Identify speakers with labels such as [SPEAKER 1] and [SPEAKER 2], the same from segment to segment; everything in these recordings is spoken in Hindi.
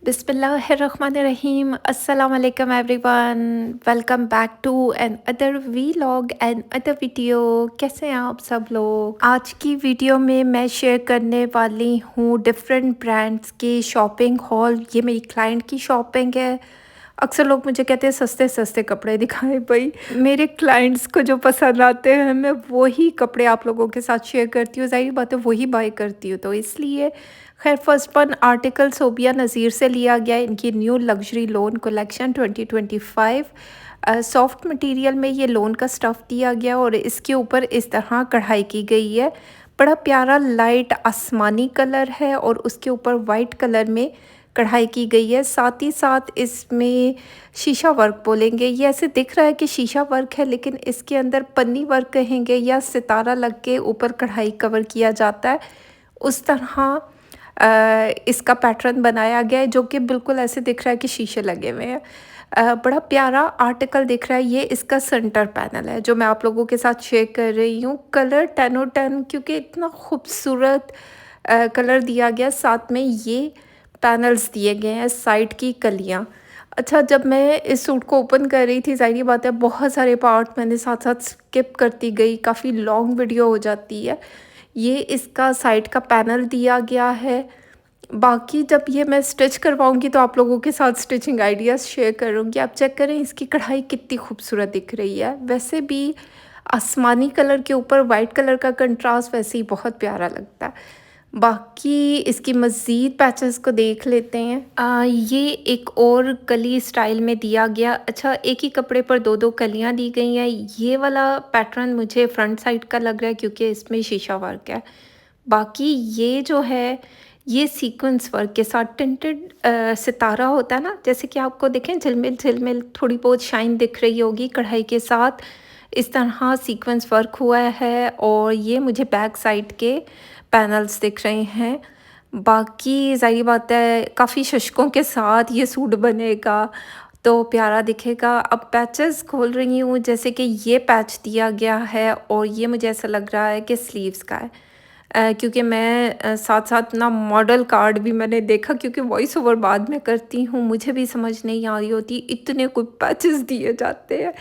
[SPEAKER 1] बिस्मिल्लाहिर्रहमानिर्रहीम अस्सलाम वालेकुम everyone. Welcome back to another vlog and other video. कैसे हैं आप सब लोग? आज की वीडियो में मैं शेयर करने वाली हूँ डिफरेंट ब्रांड्स की शॉपिंग हॉल। ये मेरी क्लाइंट की शॉपिंग है। अक्सर लोग मुझे कहते हैं सस्ते सस्ते कपड़े दिखाएं। भाई मेरे क्लाइंट्स को जो पसंद आते हैं मैं वही कपड़े आप लोगों के साथ शेयर करती हूँ। ज़ाहिर बात है वही बाय करती हूँ, तो इसलिए खैर फर्स्ट वन आर्टिकल सोबिया नज़ीर से लिया गया है। इनकी new luxury loan collection 2025 soft material में ये लोन का स्टफ़ दिया गया और इसके ऊपर इस तरह कढ़ाई की गई है। बड़ा प्यारा लाइट आसमानी कलर है और उसके ऊपर वाइट कलर में कढ़ाई की गई है। साथ ही साथ इसमें शीशा वर्क बोलेंगे, ये ऐसे दिख रहा है कि शीशा वर्क है लेकिन इसके अंदर पन्नी वर्क कहेंगे या सितारा लग के ऊपर कढ़ाई कवर किया जाता है। उस तरह इसका पैटर्न बनाया गया है जो कि बिल्कुल ऐसे दिख रहा है कि शीशे लगे हुए हैं। बड़ा प्यारा आर्टिकल दिख रहा है। ये इसका सेंटर पैनल है जो मैं आप लोगों के साथ शेयर कर रही हूँ। कलर 10/10 क्योंकि इतना खूबसूरत कलर दिया गया। साथ में ये पैनल्स दिए गए हैं, साइड की कलियाँ। अच्छा, जब मैं इस सूट को ओपन कर रही थी ज़ाहिर बात है बहुत सारे पार्ट मैंने साथ साथ स्किप करती गई, काफ़ी लॉन्ग वीडियो हो जाती है। ये इसका साइड का पैनल दिया गया है। बाकी जब ये मैं स्टिच करवाऊँगी तो आप लोगों के साथ स्टिचिंग आइडियाज़ शेयर करूँगी। आप चेक करें इसकी कढ़ाई कितनी खूबसूरत दिख रही है। वैसे भी आसमानी कलर के ऊपर वाइट कलर का कंट्रास्ट वैसे ही बहुत प्यारा लगता है। बाकी इसकी मज़ीद पैचेस को देख लेते हैं। ये एक और कली स्टाइल में दिया गया। अच्छा, एक ही कपड़े पर दो दो कलियाँ दी गई हैं। ये वाला पैटर्न मुझे फ्रंट साइड का लग रहा है क्योंकि इसमें शीशा वर्क है। बाकी ये जो है ये सीक्वेंस वर्क के साथ टिंटेड सितारा होता है ना, जैसे कि आपको देखें झिलमिल झिलमिल थोड़ी बहुत शाइन दिख रही होगी कढ़ाई के साथ। इस तरह सीक्वेंस वर्क हुआ है और ये मुझे बैक साइड के पैनल्स दिख रहे हैं। बाकी ज़ाहिर बात है काफ़ी शशकों के साथ ये सूट बनेगा तो प्यारा दिखेगा। अब पैचेस खोल रही हूँ, जैसे कि ये पैच दिया गया है और ये मुझे ऐसा लग रहा है कि स्लीव्स का है। क्योंकि मैं साथ साथ ना मॉडल कार्ड भी मैंने देखा, क्योंकि वॉइस ओवर बाद में करती हूँ, मुझे भी समझ नहीं आ रही होती इतने कोई पैचेस दिए जाते हैं।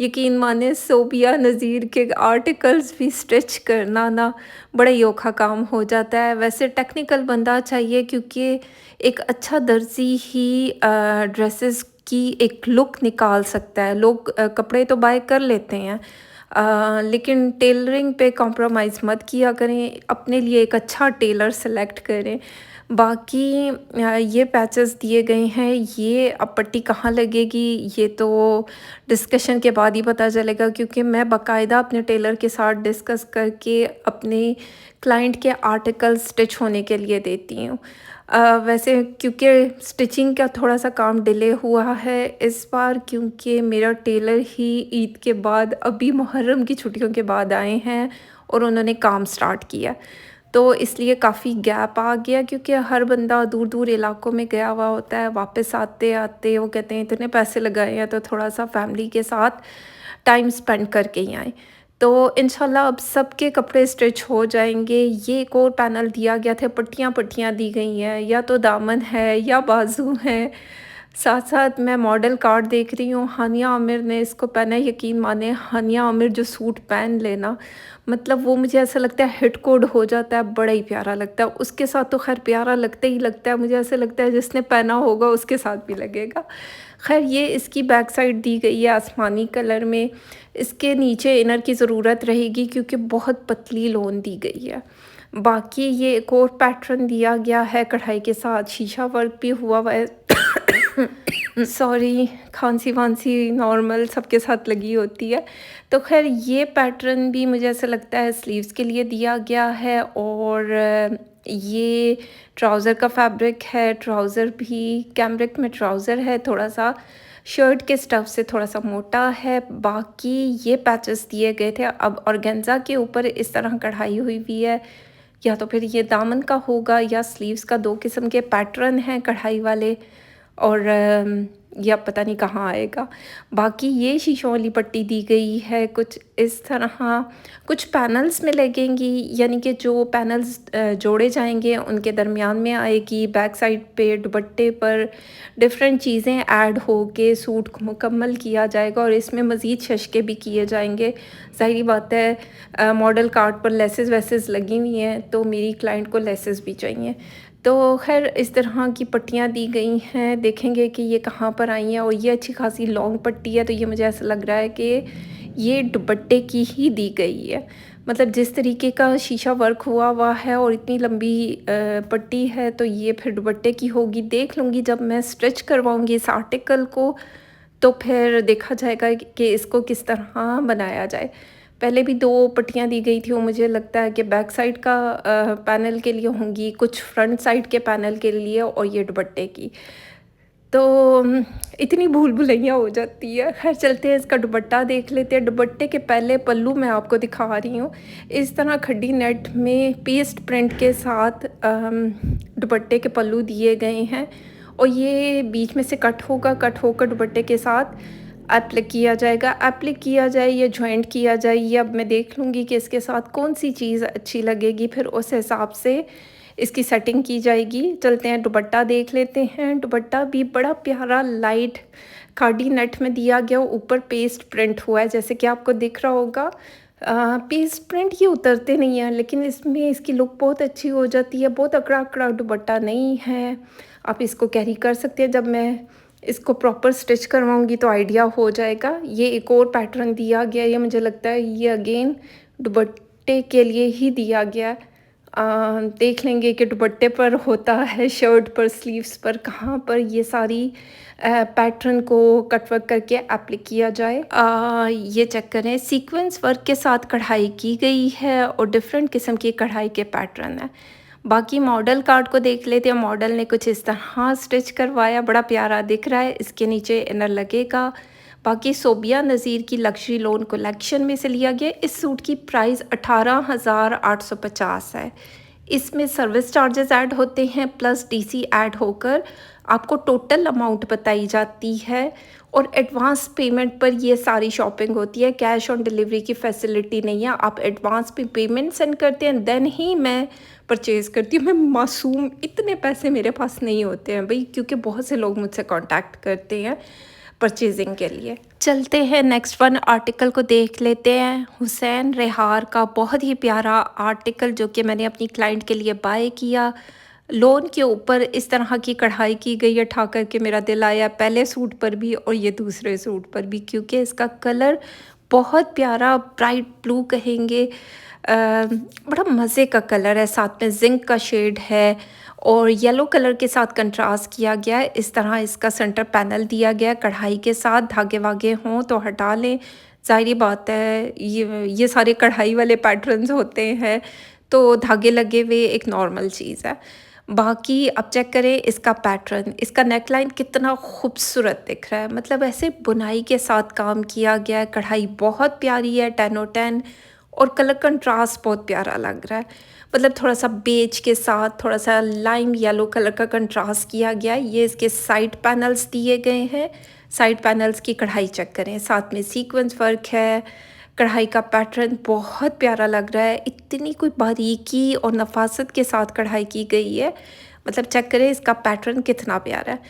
[SPEAKER 1] यकीन माने सोबिया नज़ीर के आर्टिकल्स भी स्टिच करना ना बड़ा ही औखा काम हो जाता है। वैसे टेक्निकल बंदा चाहिए क्योंकि एक अच्छा दर्जी ही ड्रेसेस की एक लुक निकाल सकता है। लोग कपड़े तो बाय कर लेते हैं लेकिन टेलरिंग पे कॉम्प्रोमाइज़ मत किया करें, अपने लिए एक अच्छा टेलर सेलेक्ट करें। बाकी ये पैचेस दिए गए हैं। ये अब पट्टी कहाँ लगेगी ये तो डिस्कशन के बाद ही पता चलेगा, क्योंकि मैं बाकायदा अपने टेलर के साथ डिस्कस करके अपने क्लाइंट के आर्टिकल स्टिच होने के लिए देती हूँ। वैसे क्योंकि स्टिचिंग का थोड़ा सा काम डिले हुआ है इस बार, क्योंकि मेरा टेलर ही ईद के बाद अभी मुहर्रम की छुट्टियों के बाद आए हैं और उन्होंने काम स्टार्ट किया, तो इसलिए काफ़ी गैप आ गया। क्योंकि हर बंदा दूर दूर इलाकों में गया हुआ होता है, वापस आते आते वो कहते हैं इतने पैसे लगाए हैं तो थोड़ा सा फैमिली के साथ टाइम स्पेंड करके ही आएँ। तो इंशाल्लाह अब सबके कपड़े स्टिच हो जाएंगे। ये एक और पैनल दिया गया था, पट्टियाँ पट्टियाँ दी गई हैं, या तो दामन है या बाजू है। साथ साथ मैं मॉडल कार्ड देख रही हूँ, हानिया आमिर ने इसको पहना है। यकीन माने हानिया आमिर जो सूट पहन लेना, मतलब वो मुझे ऐसा लगता है हिट कोड हो जाता है, बड़ा ही प्यारा लगता है। उसके साथ तो खैर प्यारा लगता ही लगता है, मुझे ऐसा लगता है जिसने पहना होगा उसके साथ भी लगेगा। खैर ये इसकी बैक साइड दी गई है आसमानी कलर में। इसके नीचे इनर की ज़रूरत रहेगी क्योंकि बहुत पतली लोन दी गई है। बाकी ये एक और पैटर्न दिया गया है कढ़ाई के साथ, शीशा वर्क भी हुआ हुआ है। सॉरी, खांसी-वांसी नॉर्मल सबके साथ लगी होती है। तो ख़ैर ये पैटर्न भी मुझे ऐसा लगता है स्लीव्स के लिए दिया गया है। और ये ट्राउज़र का फैब्रिक है, ट्राउज़र भी कैमरिक में ट्राउज़र है, थोड़ा-सा शर्ट के स्टफ़ से थोड़ा-सा मोटा है। बाकी ये पैचेस दिए गए थे। अब ऑर्गेन्ज़ा के ऊपर इस तरह कढ़ाई हुई हुई है, या तो फिर ये दामन का होगा या स्लीव्स का, 2 किस्म के पैटर्न हैं कढ़ाई वाले। और या पता नहीं कहाँ आएगा। बाकी ये शीशों वाली पट्टी दी गई है कुछ इस तरह, कुछ पैनल्स में लगेंगी, यानी कि जो पैनल्स जोड़े जाएंगे उनके दरमियान में आएगी। बैक साइड पे दुपट्टे पर डिफरेंट चीज़ें ऐड हो के सूट को मुकम्मल किया जाएगा और इसमें मज़ीद शशके भी किए जाएंगे। ज़ाहिर बात है मॉडल कार्ड पर लेसेस वेसेस लगी हुई हैं, तो मेरी क्लाइंट को लेसेस भी चाहिए। तो खैर इस तरह की पट्टियाँ दी गई हैं, देखेंगे कि ये कहाँ पर आई हैं। और ये अच्छी खासी लॉन्ग पट्टी है, तो ये मुझे ऐसा लग रहा है कि ये दुपट्टे की ही दी गई है। मतलब जिस तरीके का शीशा वर्क हुआ हुआ है और इतनी लंबी पट्टी है, तो ये फिर दुपट्टे की होगी। देख लूँगी जब मैं स्टिच करवाऊँगी इस आर्टिकल को, तो फिर देखा जाएगा कि इसको किस तरह बनाया जाए। पहले भी 2 पट्टियाँ दी गई थी, वो मुझे लगता है कि बैक साइड का पैनल के लिए होंगी, कुछ फ्रंट साइड के पैनल के लिए और ये दुपट्टे की। तो इतनी भूल-भुलैया हो जाती है। ख़ैर चलते हैं, इसका दुपट्टा देख लेते हैं। दुपट्टे के पहले पल्लू मैं आपको दिखा रही हूँ। इस तरह खड्डी नेट में पेस्ट प्रिंट के साथ दुपट्टे के पल्लू दिए गए हैं और ये बीच में से कट होगा, कट होकर दुपट्टे के साथ एप्लिक किया जाएगा। एप्लिक किया जाए या जॉइंट किया जाए, ये अब मैं देख लूँगी कि इसके साथ कौन-सी चीज़ अच्छी लगेगी, फिर उस हिसाब से इसकी सेटिंग की जाएगी। चलते हैं दुपट्टा देख लेते हैं। दुपट्टा भी बड़ा प्यारा लाइट खादी नेट में दिया गया, ऊपर पेस्ट प्रिंट हुआ है, जैसे कि आपको दिख रहा होगा। पेस्ट प्रिंट ये उतरते नहीं हैं, लेकिन इसमें इसकी लुक बहुत अच्छी हो जाती है। बहुत अकड़ा-अकड़ा दुपट्टा नहीं है, आप इसको कैरी कर सकते हैं। जब मैं इसको प्रॉपर स्टिच करवाऊँगी तो आइडिया हो जाएगा। ये एक और पैटर्न दिया गया है, ये मुझे लगता है ये अगेन दुपट्टे के लिए ही दिया गया है। देख लेंगे कि दुपट्टे पर होता है, शर्ट पर, स्लीव्स पर, कहाँ पर ये सारी पैटर्न को कटवर्क करके एप्लिक किया जाए। ये चेक करें, सीक्वेंस वर्क के साथ कढ़ाई की गई है और डिफरेंट किस्म की कढ़ाई के पैटर्न है। बाकी मॉडल कार्ड को देख लेते हैं। मॉडल ने कुछ इस तरह स्टिच करवाया, बड़ा प्यारा दिख रहा है। इसके नीचे इनर लगेगा। बाकी सोबिया नज़ीर की लग्जरी लोन कलेक्शन में से लिया गया। इस सूट की प्राइस 18,850 है। इसमें सर्विस चार्जेस ऐड होते हैं प्लस डीसी ऐड होकर आपको टोटल अमाउंट बताई जाती है और एडवांस पेमेंट पर ये सारी शॉपिंग होती है। कैश ऑन डिलीवरी की फैसिलिटी नहीं है, आप एडवांस पे पेमेंट सेंड करते हैं देन ही मैं परचेज़ करती हूँ। मैं मासूम, इतने पैसे मेरे पास नहीं होते हैं भाई, क्योंकि बहुत से लोग मुझसे कांटेक्ट करते हैं परचेजिंग के लिए। चलते हैं नेक्स्ट वन आर्टिकल को देख लेते हैं। हुसैन रेहार का बहुत ही प्यारा आर्टिकल जो कि मैंने अपनी क्लाइंट के लिए बाय किया। लोन के ऊपर इस तरह की कढ़ाई की गई है, ठा कर के मेरा दिल आया पहले सूट पर भी और ये दूसरे सूट पर भी, क्योंकि इसका कलर बहुत प्यारा ब्राइट ब्लू कहेंगे, बड़ा मज़े का कलर है। साथ में जिंक का शेड है और येलो कलर के साथ कंट्रास्ट किया गया है। इस तरह इसका सेंटर पैनल दिया गया है कढ़ाई के साथ। धागे वागे हों तो हटा लें, ज़ाहिर बात है ये सारे कढ़ाई वाले पैटर्न्स होते हैं, तो धागे लगे हुए एक नॉर्मल चीज़ है। बाकी अब चेक करें इसका पैटर्न, इसका नेकलाइन कितना खूबसूरत दिख रहा है। मतलब ऐसे बुनाई के साथ काम किया गया है। कढ़ाई बहुत प्यारी है, 10/10 और कलर कंट्रास्ट बहुत प्यारा लग रहा है। मतलब थोड़ा सा बेज के साथ थोड़ा सा लाइम येलो कलर का कंट्रास्ट किया गया है। ये इसके साइड पैनल्स दिए गए हैं। साइड पैनल्स की कढ़ाई चेक करें, साथ में सीक्वेंस वर्क है। कढ़ाई का पैटर्न बहुत प्यारा लग रहा है। इतनी कोई बारीकी और नफासत के साथ कढ़ाई की गई है। मतलब चेक करें इसका पैटर्न कितना प्यारा है।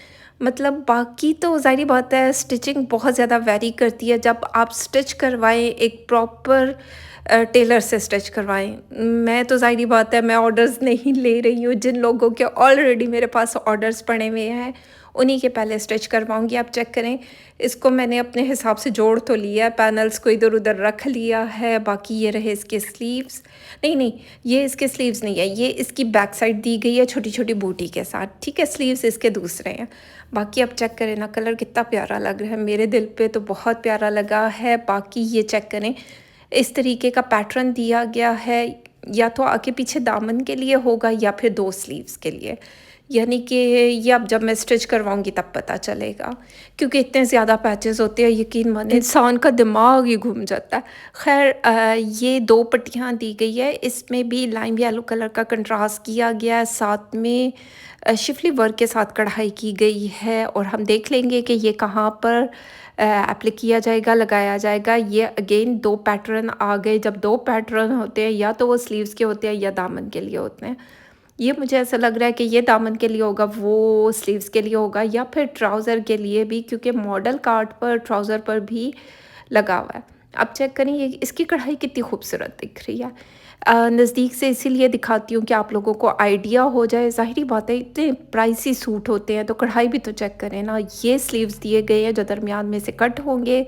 [SPEAKER 1] मतलब बाकी तो ज़ाहिर बात है स्टिचिंग बहुत ज़्यादा वेरी करती है। जब आप स्टिच करवाएं एक प्रॉपर टेलर से स्टिच करवाएं। मैं तो ज़ाहिर बात है मैं ऑर्डर्स नहीं ले रही हूँ। जिन लोगों के ऑलरेडी मेरे पास ऑर्डर्स पड़े हुए हैं उन्हीं के पहले स्टिच करवाऊँगी। आप चेक करें, इसको मैंने अपने हिसाब से जोड़ तो लिया है, पैनल्स को इधर उधर रख लिया है। बाकी ये रहे इसके स्लीव्स, नहीं ये इसके स्लीव्स नहीं है, ये इसकी बैक साइड दी गई है छोटी छोटी बूटी के साथ, ठीक है। स्लीव्स इसके दूसरे हैं। बाकी अब चेक करें ना, कलर कितना प्यारा लग रहा है, मेरे दिल पे तो बहुत प्यारा लगा है। बाकी ये चेक करें, इस तरीके का पैटर्न दिया गया है, या तो आगे पीछे दामन के लिए होगा या फिर 2 स्लीव्स के लिए। यानी कि ये अब जब मैं स्टिच करवाऊँगी तब पता चलेगा, क्योंकि इतने ज़्यादा पैचेज़ होते हैं, यकीन मानिए इंसान का दिमाग ही घूम जाता है। ख़ैर ये 2 पट्टियाँ दी गई है, इसमें भी लाइम येलो कलर का कंट्रास्ट किया गया है, साथ में शिफली वर्क के साथ कढ़ाई की गई है और हम देख लेंगे कि ये कहाँ पर एप्लिक किया जाएगा, लगाया जाएगा। ये अगेन 2 पैटर्न आ गए, जब 2 पैटर्न होते हैं या तो वो स्लीव्स के होते हैं या दामन के लिए होते हैं। ये मुझे ऐसा लग रहा है कि ये दामन के लिए होगा, वो स्लीव्स के लिए होगा या फिर ट्राउज़र के लिए भी, क्योंकि मॉडल कार्ड पर ट्राउज़र पर भी लगा हुआ है। अब चेक करें ये इसकी कढ़ाई कितनी खूबसूरत दिख रही है। नज़दीक से इसीलिए दिखाती हूँ कि आप लोगों को आइडिया हो जाए। ज़ाहिरी बात है, इतने प्राइसी सूट होते हैं तो कढ़ाई भी तो चेक करें ना। ये स्लीव्स दिए गए हैं जो दरमियान में से कट होंगे,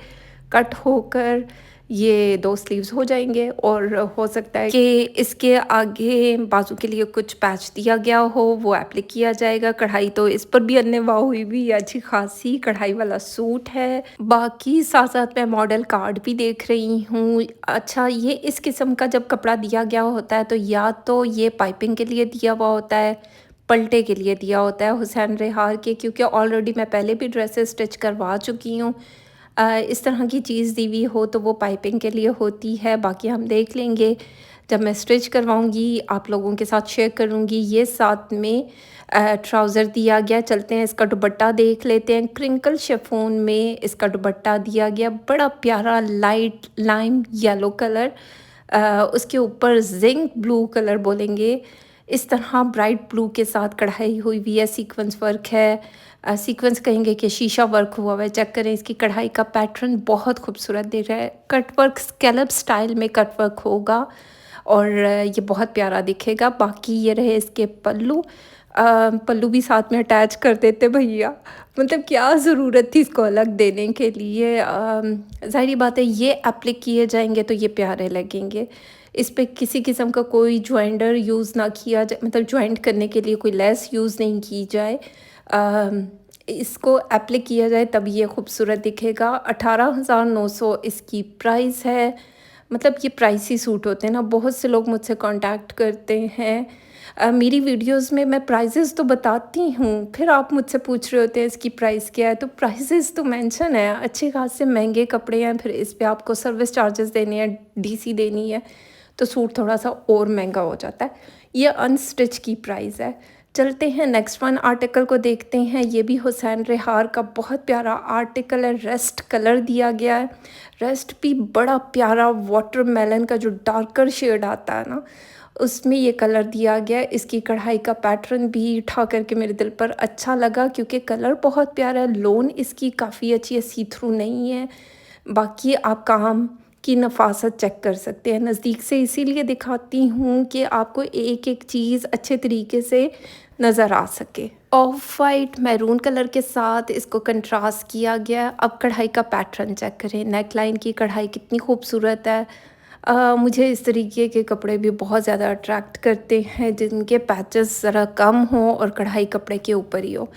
[SPEAKER 1] कट होकर ये 2 स्लीव्स हो जाएँगे और हो सकता है कि इसके आगे बाजू के लिए कुछ पैच दिया गया हो, वो एप्लिक किया जाएगा। कढ़ाई तो इस पर भी अन्य-वाह हुई भी अच्छी खासी कढ़ाई वाला सूट है। बाकी साथ-साथ मैं मॉडल कार्ड भी देख रही हूँ। अच्छा, ये इस किस्म का जब कपड़ा दिया गया होता है तो या तो ये पाइपिंग के लिए दिया हुआ होता है, पलटे के लिए दिया होता है हुसैन रेहार के, क्योंकि ऑलरेडी मैं पहले भी ड्रेसेस स्टिच करवा चुकी हूँ। इस तरह की चीज़ दी हुई हो तो वो पाइपिंग के लिए होती है, बाकी हम देख लेंगे जब मैं स्टिच करवाऊँगी, आप लोगों के साथ शेयर करूँगी। ये साथ में ट्राउज़र दिया गया। चलते हैं इसका दुपट्टा देख लेते हैं। क्रिंकल शिफॉन में इसका दुपट्टा दिया गया, बड़ा प्यारा लाइट लाइम येलो कलर, उसके ऊपर ज़िंक ब्लू कलर बोलेंगे, इस तरह ब्राइट ब्लू के साथ कढ़ाई हुई हुई है, सीक्वेंस वर्क है। सीक्वेंस कहेंगे कि शीशा वर्क हुआ हुआ है। चेक करें इसकी कढ़ाई का पैटर्न बहुत खूबसूरत दिख रहा है। कट वर्क स्कैलप स्टाइल में कट वर्क होगा और ये बहुत प्यारा दिखेगा। बाकी ये रहे इसके पल्लू। पल्लू भी साथ में अटैच कर देते भैया, मतलब क्या ज़रूरत थी इसको अलग देने के लिए। ज़ाहिर बात है ये एप्लिक किए जाएँगे तो ये प्यारे लगेंगे। इस पे किसी किस्म का कोई जॉइंटर यूज़ ना किया जाए, मतलब जॉइंट करने के लिए कोई लेस यूज़ नहीं की जाए। इसको एप्लिक किया जाए तब ये खूबसूरत दिखेगा। 18,900 इसकी प्राइस है। मतलब ये प्राइसी सूट होते हैं ना, बहुत से लोग मुझसे कांटेक्ट करते हैं। मेरी वीडियोस में मैं प्राइसेस तो बताती हूँ, फिर आप मुझसे पूछ रहे होते हैं इसकी प्राइस क्या है, तो प्राइसेस तो मेंशन है। अच्छे खासे महंगे कपड़े हैं, फिर इस पे आपको सर्विस चार्जेस देने हैं, डीसी देनी है, तो सूट थोड़ा सा और महंगा हो जाता है। ये अनस्टिच की प्राइस है। चलते हैं नेक्स्ट वन आर्टिकल को देखते हैं। ये भी हुसैन रेहार का बहुत प्यारा आर्टिकल है। रेस्ट कलर दिया गया है। रेस्ट भी बड़ा प्यारा वाटरमेलन का जो डार्कर शेड आता है ना, उसमें ये कलर दिया गया है। इसकी कढ़ाई का पैटर्न भी उठा करके मेरे दिल पर अच्छा लगा, क्योंकि कलर बहुत प्यारा है। लोन इसकी काफ़ी अच्छी है, सी थ्रू नहीं है। बाकी आप काम की नफासत चेक कर सकते हैं नज़दीक से, इसीलिए दिखाती हूँ कि आपको एक एक चीज़ अच्छे तरीके से नज़र आ सके। ऑफ वाइट मैरून कलर के साथ इसको कंट्रास्ट किया गया। अब कढ़ाई का पैटर्न चेक करें, नेक लाइन की कढ़ाई कितनी खूबसूरत है। मुझे इस तरीके के कपड़े भी बहुत ज़्यादा अट्रैक्ट करते हैं जिनके पैचेस ज़रा कम हों और कढ़ाई कपड़े के ऊपर ही हो।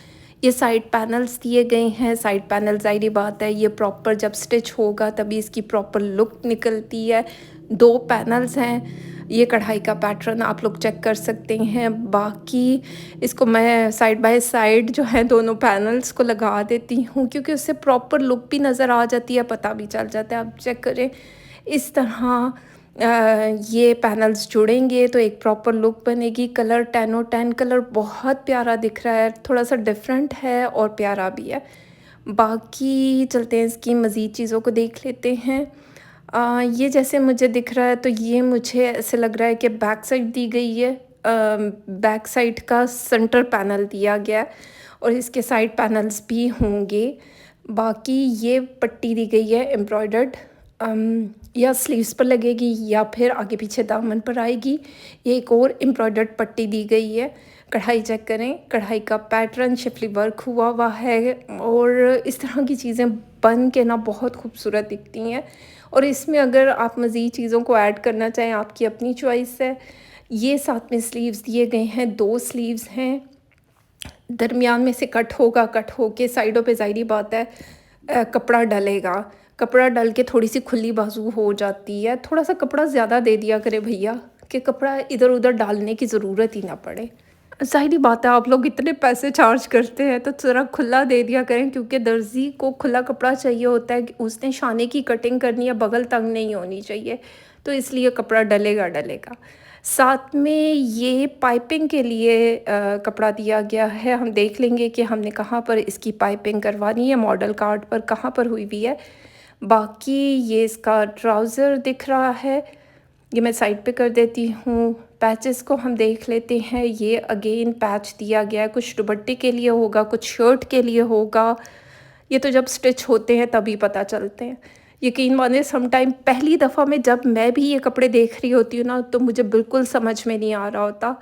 [SPEAKER 1] ये साइड पैनल्स दिए गए हैं। साइड पैनल ज़ाहिर बात है ये प्रॉपर जब स्टिच होगा तभी इसकी प्रॉपर लुक निकलती है। 2 पैनल्स हैं। ये कढ़ाई का पैटर्न आप लोग चेक कर सकते हैं। बाकी इसको मैं साइड बाय साइड जो है दोनों पैनल्स को लगा देती हूँ, क्योंकि उससे प्रॉपर लुक भी नज़र आ जाती है, पता भी चल जाता है। आप चेक करें इस तरह ये पैनल्स जुड़ेंगे तो एक प्रॉपर लुक बनेगी। कलर 10/10 कलर बहुत प्यारा दिख रहा है, थोड़ा सा डिफरेंट है और प्यारा भी है। बाकी चलते हैं इसकी मज़ीद चीज़ों को देख लेते हैं। ये जैसे मुझे दिख रहा है तो ये मुझे ऐसे लग रहा है कि बैक साइड दी गई है। बैक साइड का सेंटर पैनल दिया गया है और इसके साइड पैनल्स भी होंगे। बाकी ये पट्टी दी गई है एम्ब्रॉयडर्ड, या स्लीव्स पर लगेगी या फिर आगे पीछे दामन पर आएगी। ये एक और एम्ब्रॉयडर्ड पट्टी दी गई है। कढ़ाई चेक करें, कढ़ाई का पैटर्न शिफली वर्क हुआ हुआ है और इस तरह की चीज़ें बन के ना बहुत खूबसूरत दिखती हैं। और इसमें अगर आप मज़ीद चीज़ों को ऐड करना चाहें, आपकी अपनी चॉइस है। ये साथ में स्लीव्स दिए गए हैं, 2 स्लीव्स हैं। दरमियान में से कट होगा, कट होके साइडों पे ज़ाहिर बात है कपड़ा डलेगा। कपड़ा डल के थोड़ी सी खुली बाजू हो जाती है। थोड़ा सा कपड़ा ज़्यादा दे दिया करे भैया, कि कपड़ा इधर उधर डालने की ज़रूरत ही ना पड़े। ज़ाहिर-सी बात है, आप लोग इतने पैसे चार्ज करते हैं तो ज़रा खुला दे दिया करें, क्योंकि दर्जी को खुला कपड़ा चाहिए होता है कि उसने शाने की कटिंग करनी है, बगल तंग नहीं होनी चाहिए, तो इसलिए कपड़ा डलेगा डलेगा। साथ में ये पाइपिंग के लिए कपड़ा दिया गया है, हम देख लेंगे कि हमने कहाँ पर इसकी पाइपिंग करवानी है, मॉडल कार्ड पर कहाँ पर हुई हुई है। बाकी ये इसका ट्राउज़र दिख रहा है, ये मैं साइड पे कर देती हूँ। पैचेस को हम देख लेते हैं, ये अगेन पैच दिया गया है, कुछ दुपट्टे के लिए होगा, कुछ शर्ट के लिए होगा। ये तो जब स्टिच होते हैं तभी पता चलते हैं। यकीन मानिए, सम टाइम पहली दफ़ा में जब मैं भी ये कपड़े देख रही होती हूँ ना, तो मुझे बिल्कुल समझ में नहीं आ रहा होता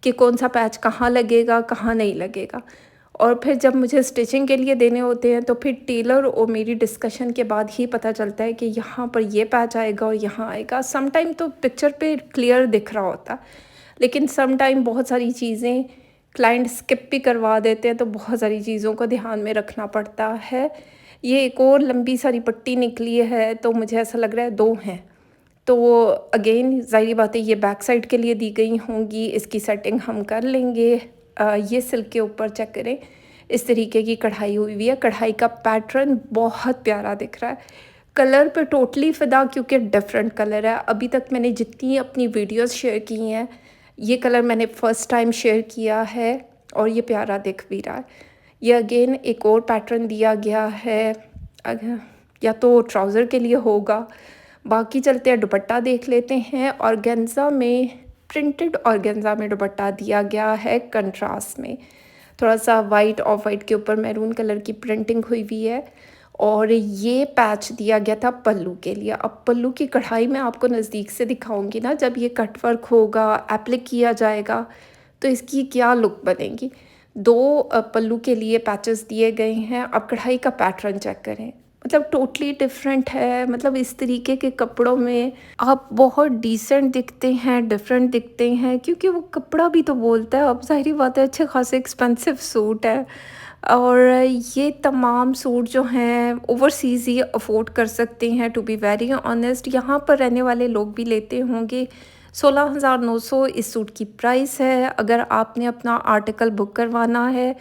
[SPEAKER 1] कि कौन-सा पैच कहाँ लगेगा, कहाँ नहीं लगेगा। और फिर जब मुझे स्टिचिंग के लिए देने होते हैं, तो फिर टेलर और मेरी डिस्कशन के बाद ही पता चलता है कि यहाँ पर ये पैच आएगा और यहाँ आएगा। सम टाइम तो पिक्चर पे क्लियर दिख रहा होता, लेकिन सम टाइम बहुत सारी चीज़ें क्लाइंट स्किप भी करवा देते हैं, तो बहुत सारी चीज़ों को ध्यान में रखना पड़ता है। ये एक और लंबी सारी पट्टी निकली है, तो मुझे ऐसा लग रहा है 2 हैं। तो अगेन ज़ाहिर बात है, ये बैक साइड के लिए दी गई होंगी, इसकी सेटिंग हम कर लेंगे। ये सिल्क के ऊपर चेक करें, इस तरीके की कढ़ाई हुई हुई है। कढ़ाई का पैटर्न बहुत प्यारा दिख रहा है। कलर पे टोटली फ़िदा, क्योंकि डिफरेंट कलर है। अभी तक मैंने जितनी अपनी वीडियोस शेयर की हैं, ये कलर मैंने फ़र्स्ट टाइम शेयर किया है और ये प्यारा दिख भी रहा है। ये अगेन एक और पैटर्न दिया गया है, या तो ट्राउज़र के लिए होगा। बाकी चलते हैं, दुपट्टा देख लेते हैं। ऑर्गेन्जा में, प्रिंटेड ऑर्गेन्जा में दुपट्टा दिया गया है कंट्रास्ट में। थोड़ा सा वाइट, ऑफ वाइट के ऊपर मैरून कलर की प्रिंटिंग हुई हुई है, और ये पैच दिया गया था पल्लू के लिए। अब पल्लू की कढ़ाई मैं आपको नज़दीक से दिखाऊंगी ना, जब ये कट वर्क होगा, एप्लिक किया जाएगा, तो इसकी क्या लुक बनेगी। 2 पल्लू के लिए पैचेस दिए गए हैं। अब कढ़ाई का पैटर्न चेक करें, मतलब टोटली डिफरेंट है। मतलब इस तरीके के कपड़ों में आप बहुत डिसेंट दिखते हैं, डिफरेंट दिखते हैं, क्योंकि वो कपड़ा भी तो बोलता है। अब ज़ाहिर बात है, अच्छे खासे एक्सपेंसिव सूट है, और ये तमाम सूट जो हैं ओवरसीज़ ही अफोर्ड कर सकते हैं। टू बी वेरी ऑनेस्ट, यहाँ पर रहने वाले लोग भी लेते होंगे। 16,900 इस सूट की प्राइस है। अगर आपने अपना आर्टिकल बुक करवाना है,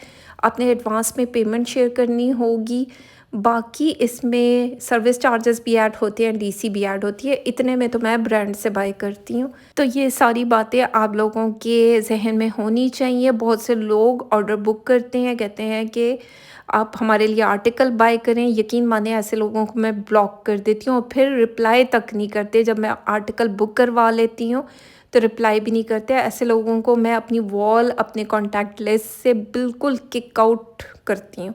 [SPEAKER 1] आपने एडवांस में पेमेंट शेयर करनी होगी। बाकी इसमें सर्विस चार्जेस भी ऐड होते हैं, डीसी भी ऐड होती है। इतने में तो मैं ब्रांड से बाय करती हूँ। तो ये सारी बातें आप लोगों के जहन में होनी चाहिए। बहुत से लोग ऑर्डर बुक करते हैं, कहते हैं कि आप हमारे लिए आर्टिकल बाय करें। यकीन माने, ऐसे लोगों को मैं ब्लॉक कर देती हूँ और फिर रिप्लाई तक नहीं करते। जब मैं आर्टिकल बुक करवा लेती हूँ तो रिप्लाई भी नहीं करते। ऐसे लोगों को मैं अपनी वॉल, अपने कॉन्टैक्ट लिस्ट से बिल्कुल किक आउट करती हूँ।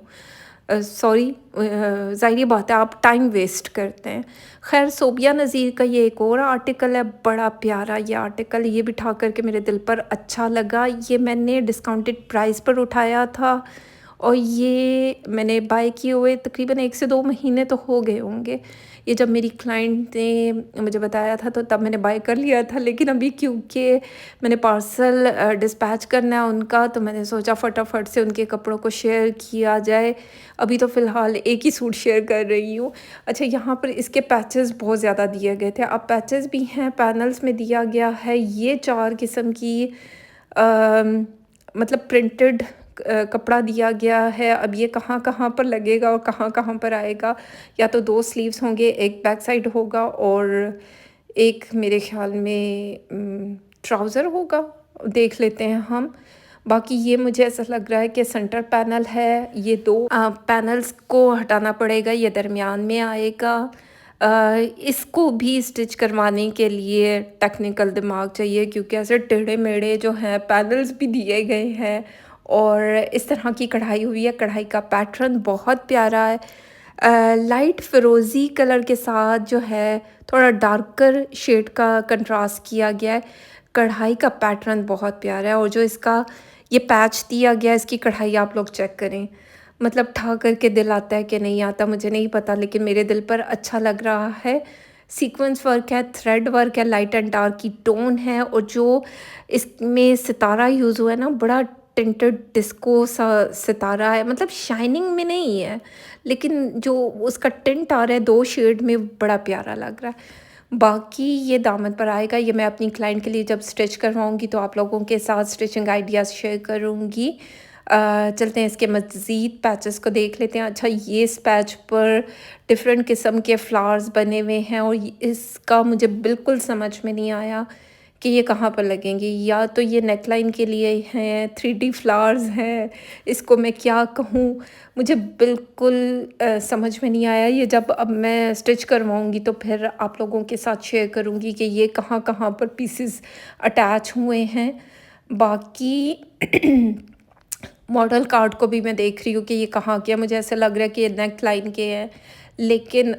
[SPEAKER 1] सॉरी, ज़ाहिर बात है, आप टाइम वेस्ट करते हैं। खैर, सोबिया नज़ीर का ये एक और आर्टिकल है, बड़ा प्यारा ये आर्टिकल। ये बिठा करके मेरे दिल पर अच्छा लगा। ये मैंने डिस्काउंटेड प्राइस पर उठाया था, और ये मैंने बाय किए हुए तकरीबन 1 से 2 महीने तो हो गए होंगे। ये जब मेरी क्लाइंट ने मुझे बताया था, तो तब मैंने बाय कर लिया था। लेकिन अभी क्योंकि मैंने पार्सल डिस्पैच करना है उनका, तो मैंने सोचा फटाफट से उनके कपड़ों को शेयर किया जाए। अभी तो फ़िलहाल एक ही सूट शेयर कर रही हूँ। अच्छा, यहाँ पर इसके पैचेस बहुत ज़्यादा दिए गए थे। अब पैचेस भी हैं, पैनल्स में दिया गया है। ये 4 किस्म की मतलब प्रिंटेड कपड़ा दिया गया है। अब ये कहाँ-कहाँ पर लगेगा और कहाँ-कहाँ पर आएगा, या तो 2 स्लीव्स होंगे, एक बैक साइड होगा और एक मेरे ख़्याल में ट्राउज़र होगा, देख लेते हैं हम। बाकी ये मुझे ऐसा लग रहा है कि सेंटर पैनल है, ये 2 पैनल्स को हटाना पड़ेगा, ये दरमियान में आएगा। इसको भी स्टिच करवाने के लिए टेक्निकल दिमाग चाहिए, क्योंकि ऐसे टेढ़े-मेढ़े जो हैं पैनल्स भी दिए गए हैं, और इस तरह की कढ़ाई हुई है। कढ़ाई का पैटर्न बहुत प्यारा है। लाइट फ़िरोज़ी कलर के साथ जो है थोड़ा डार्कर शेड का कंट्रास्ट किया गया है। कढ़ाई का पैटर्न बहुत प्यारा है, और जो इसका ये पैच दिया गया है, इसकी कढ़ाई आप लोग चेक करें। मतलब ठा करके दिल आता है कि नहीं आता, मुझे नहीं पता, लेकिन मेरे दिल पर अच्छा लग रहा है। सीक्वेंस वर्क है, थ्रेड वर्क है, लाइट एंड डार्क की टोन है, और जो इसमें सितारा यूज़ हुआ है ना, बड़ा टिंटेड डिस्को सा सितारा है। मतलब शाइनिंग में नहीं है, लेकिन जो उसका टिंट आ रहा है 2 शेड में, बड़ा प्यारा लग रहा है। बाकी ये दामन पर आएगा, ये मैं अपनी क्लाइंट के लिए जब स्टिच करवाऊँगी तो आप लोगों के साथ स्टिचिंग आइडियाज़ शेयर करूँगी। चलते हैं इसके मज़ीद पैचेस को देख लेते हैं। अच्छा, ये इस पैच पर डिफरेंट किस्म के फ्लावर्स बने हुए हैं और इसका मुझे बिल्कुल समझ में नहीं आया कि ये कहाँ पर लगेंगे। या तो ये नेकलाइन के लिए हैं, 3D फ्लावर्स हैं, इसको मैं क्या कहूँ, मुझे बिल्कुल समझ में नहीं आया। ये जब अब मैं स्टिच करवाऊँगी तो फिर आप लोगों के साथ शेयर करूँगी कि ये कहाँ-कहाँ पर पीसेस अटैच हुए हैं। बाकी मॉडल कार्ड को भी मैं देख रही हूँ कि ये कहाँ के हैं, मुझे ऐसा लग रहा है कि ये नेक लाइन के हैं। लेकिन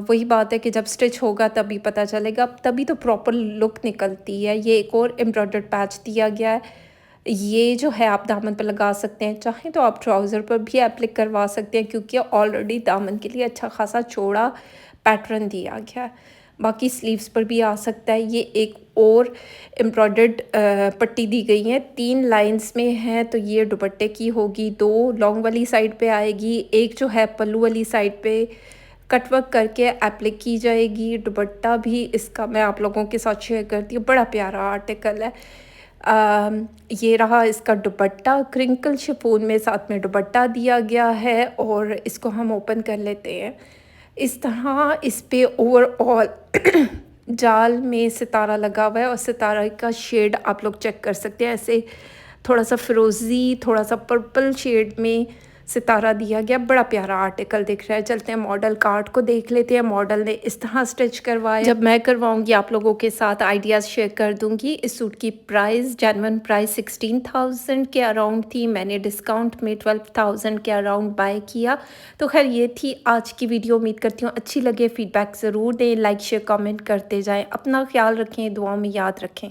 [SPEAKER 1] वही बात है कि जब स्टिच होगा तभी पता चलेगा, तभी तो प्रॉपर लुक निकलती है। ये एक और एम्ब्रॉयडर्ड पैच दिया गया है। ये जो है आप दामन पर लगा सकते हैं, चाहें तो आप ट्राउज़र पर भी एप्लिक करवा सकते हैं क्योंकि ऑलरेडी दामन के लिए अच्छा खासा चौड़ा पैटर्न दिया गया है। बाकी स्लीव्स पर भी आ सकता है। ये एक और एम्ब्रॉयडर्ड पट्टी दी गई है, 3 लाइंस में है, तो ये दुपट्टे की होगी। 2 लॉन्ग वाली साइड पे आएगी, एक जो है पल्लू वाली साइड पे कटवर्क करके एप्लिक की जाएगी। दुपट्टा भी इसका मैं आप लोगों के साथ शेयर करती हूँ, बड़ा प्यारा आर्टिकल है। ये रहा इसका दुपट्टा, क्रिंकल शिफॉन में साथ में दुपट्टा दिया गया है और इसको हम ओपन कर लेते हैं। इस तरह इस पे ओवरऑल जाल में सितारा लगा हुआ है और सितारा का शेड आप लोग चेक कर सकते हैं। ऐसे थोड़ा सा फिरोज़ी, थोड़ा सा पर्पल शेड में सितारा दिया गया, बड़ा प्यारा आर्टिकल दिख रहा है। चलते हैं मॉडल कार्ड को देख लेते हैं। मॉडल ने इस तरह स्टिच करवाया। जब मैं करवाऊंगी आप लोगों के साथ आइडियाज़ शेयर कर दूंगी। इस सूट की प्राइस जेन्युइन प्राइस 16,000 के अराउंड थी, मैंने डिस्काउंट में 12,000 के अराउंड बाय किया। तो खैर ये थी आज की वीडियो। उम्मीद करती हूँ अच्छी लगे। फीडबैक ज़रूर दें, लाइक शेयर कमेंट करते जाएँ। अपना ख्याल रखें, दुआओं में याद रखें।